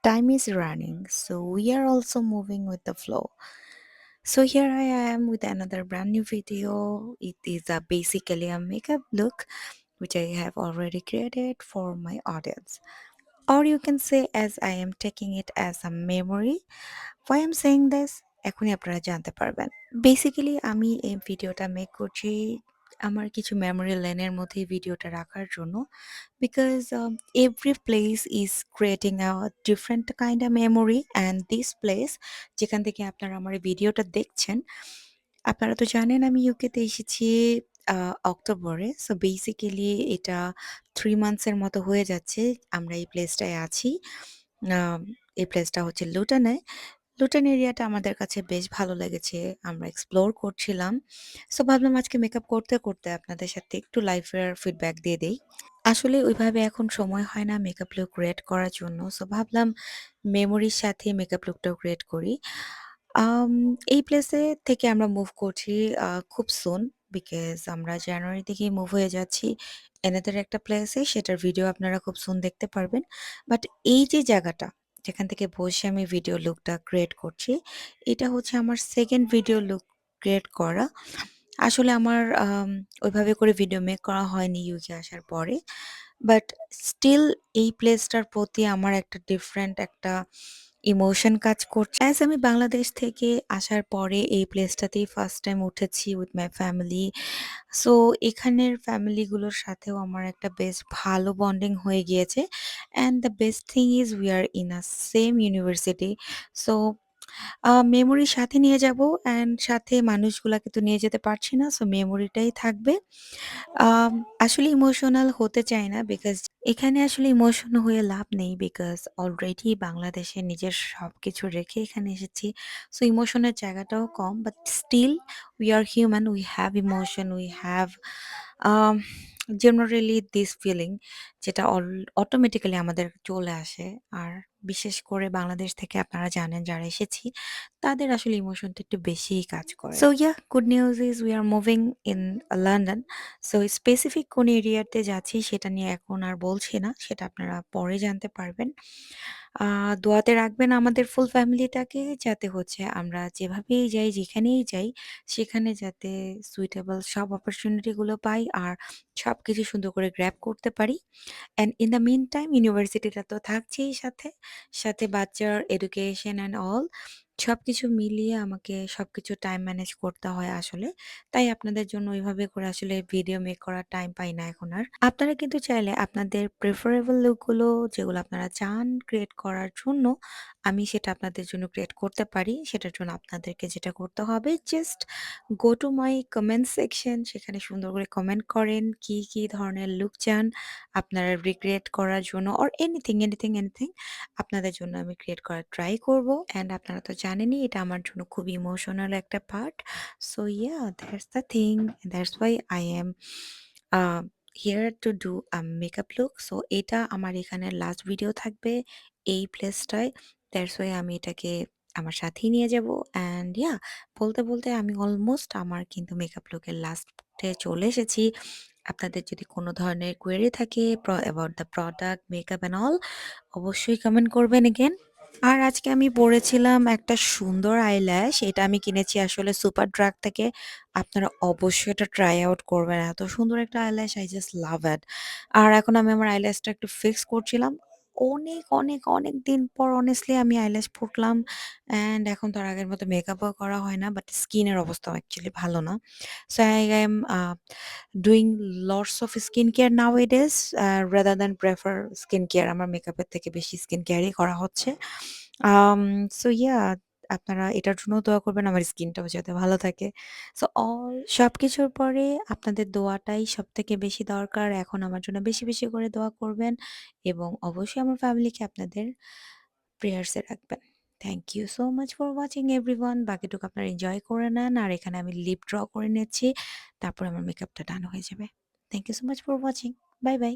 Time is running, so we are also moving with the flow. So here I am with another brand new video. It is basically a makeup look which I have already created for my audience. Or you can say as I am taking it as a memory. Why I'm saying this? এখনই আপনারা জানতে পারবেন। Basically আমি এই ভিডিওটা make করছি আমার কিছু মেমোরি লেনের মধ্যে এই ভিডিওটা রাখার জন্য। Because every place is creating a different kind of memory and this place যেখান থেকে আপনারা আমার এই ভিডিওটা দেখছেন, আপনারা তো জানেন আমি ইউকেতে এসেছি অক্টোবরে। সো বেসিক্যালি এটা 3 মান্থস এর মতো হয়ে যাচ্ছে আমরা এই প্লেসটায় আছি। আম এই প্লেসটা হচ্ছে লুটনে। লুটন এরিয়াটা আমাদের কাছে বেশ ভালো লেগেছে। আমরা এক্সপ্লোর করছিলাম। সো ভাবলাম আজকে মেকআপ করতে, করতে আপনাদের সাথে একটু লাইফের ফিডব্যাক দিয়ে দেই। আসলে ওইভাবে এখন সময় হয় না মেকআপ লুক ক্রিয়েট করার জন্য। সো ভাবলাম মেমোরির সাথে মেকআপ লুকটাও ক্রিয়েট করি। আম এই প্লেসে থেকে আমরা মুভ করছি খুব সুন বিকজ আমরা জানুয়ারি থেকেই মুভ হয়ে যাচ্ছি অ্যানাদার একটা প্লেসে সেটার ভিডিও আপনারা খুব সুন দেখতে পারবেন। বাট এই যে জায়গাটা যেখান থেকে বসে আমি ভিডিও লুকটা ক্রিয়েট করছি, এটা হচ্ছে আমার 2nd ভিডিও লুক ক্রিয়েট করা। আসলে আমার ওইভাবে করে ভিডিও মেক করা হয়নি ইউকে আসার পরে। বাট স্টিল এই প্লেসটার প্রতি আমার একটা ডিফারেন্ট একটা ইমোশন কাজ করছে। অ্যাজ আমি বাংলাদেশ থেকে আসার পরে এই প্লেসটাতেই ফার্স্ট টাইম উঠেছি উইথ মাই ফ্যামিলি। সো এখানের ফ্যামিলিগুলোর সাথেও আমার একটা বেশ ভালো বন্ডিং হয়ে গিয়েছে। And the best thing is we are in a same university. So memory সাথে নিয়ে যাবো অ্যান্ড সাথে মানুষগুলাকে তো নিয়ে যেতে পারছি না। সো মেমোরিটাই থাকবে। আম আসলে ইমোশনাল হতে চাই না বিকজ এখানে আসলে ইমোশনাল হয়ে লাভ নেই বিকজ অলরেডি বাংলাদেশে নিজের সবকিছু রেখে এখানে এসেছি। সো ইমোশনের জায়গাটাও কম but still we are human, we have emotion, we have um generally this feeling যেটা অটোমেটিক্যালি আমাদের চলে আসে। আর বিশেষ করে বাংলাদেশ থেকে আপনারা জানেন যারা এসেছি তাদের আসলে ইমোশনটা একটু বেশিই কাজ করে। So yeah good news is we are moving in London. So specific কোন এরিয়াতে যাচ্ছি সেটা নিয়ে এখন আর বলছি না। সেটা আপনারা পরে জানতে পারবেন। আ দোয়াতে রাখবেন আমাদের ফুল ফ্যামিলিটাকে যাতে হচ্ছে আমরা যেভাবেই যাই, যেখানেই যাই সেখানে যাতে সুইটেবল সব অপরচুনিটি গুলো পাই আর সবকিছু সুন্দর করে গ্র্যাব করতে পারি। And in the mean time ইউনিভার্সিটিটা তো থাকছেই সাথে, সাথে বাচ্চার এডুকেশন অ্যান্ড অল সবকিছু মিলিয়ে আমাকে সবকিছু টাইম ম্যানেজ করতে হয় আসলে। তাই আপনাদের জন্য ওইভাবে করে আসলে ভিডিও মেক করার টাইম পাই না এখন আর। আপনারা কিন্তু চাইলে আপনাদের প্রেফারেবল লুকগুলো যেগুলো আপনারা চান ক্রিয়েট করার জন্য, আমি সেটা আপনাদের জন্য ক্রিয়েট করতে পারি। সেটার জন্য আপনাদেরকে যেটা করতে হবে just go to my comment section সেখানে সুন্দর করে কমেন্ট করেন কি, কি ধরনের লুক চান আপনারা রিক্রিয়েট করার জন্য অর এনিথিং আপনাদের জন্য আমি ক্রিয়েট করার ট্রাই করব। অ্যান্ড আপনারা তো জানেনই এটা আমার জন্য খুব ইমোশনাল একটা part. So yeah that's the thing, that's why I am here to do a makeup look. So এটা আমার এখানে লাস্ট ভিডিও থাকবে এই প্লেসটায়। দ্যাটস ওয়াই আমি এটাকে আমার সাথেই নিয়ে যাব। অ্যান্ড ইয়া বলতে, বলতে আমি অলমোস্ট আমার কিন্তু মেকআপ লুকের লাস্টে চলে এসেছি। আপনাদের যদি কোনো ধরনের কোয়েরি থাকে about the product, makeup and all অবশ্যই কমেন্ট করবেন এগেইন। আর আজকে আমি পড়েছিলাম একটা সুন্দর আইল্যাশ। এটা আমি কিনেছি আসলে সুপার ড্রাগ থেকে। আপনারা অবশ্যই এটা ট্রাই আউট করবেন। এত সুন্দর একটা আইল্যাশ আই জাস্ট লাভ ইট। আর এখন আমি আমার আইল্যাশটা একটু ফিক্স করছিলাম। অনেক দিন পর honestly আমি আইল্যাশ পুড়লাম অ্যান্ড এখন তো আর আগের মতো মেকআপও করা হয় না। বাট স্কিনের অবস্থাও অ্যাকচুয়ালি ভালো না। So I am doing lots of skincare nowadays rather than prefer skincare আমার মেকআপের থেকে বেশি স্কিন কেয়ারই করা হচ্ছে। আম সো ইয়া আপনারা এটার জন্যও দোয়া করবেন আমার স্কিনটাও যাতে ভালো থাকে। সো সবকিছুর পরে আপনাদের দোয়াটাই সবথেকে বেশি দরকার। এখন আমার জন্য বেশি, বেশি করে দোয়া করবেন এবং অবশ্যই আমার ফ্যামিলিকে আপনাদের প্রেয়ার্স এ রাখবেন। Thank you so much for watching everyone. বাকিটুকু আপনারা এনজয় করে নেন। আর এখানে আমি লিপ ড্র করে নিচ্ছি। তারপর আমার মেকআপটা ডান হয়ে যাবে। Thank you so much for watching. Bye, by.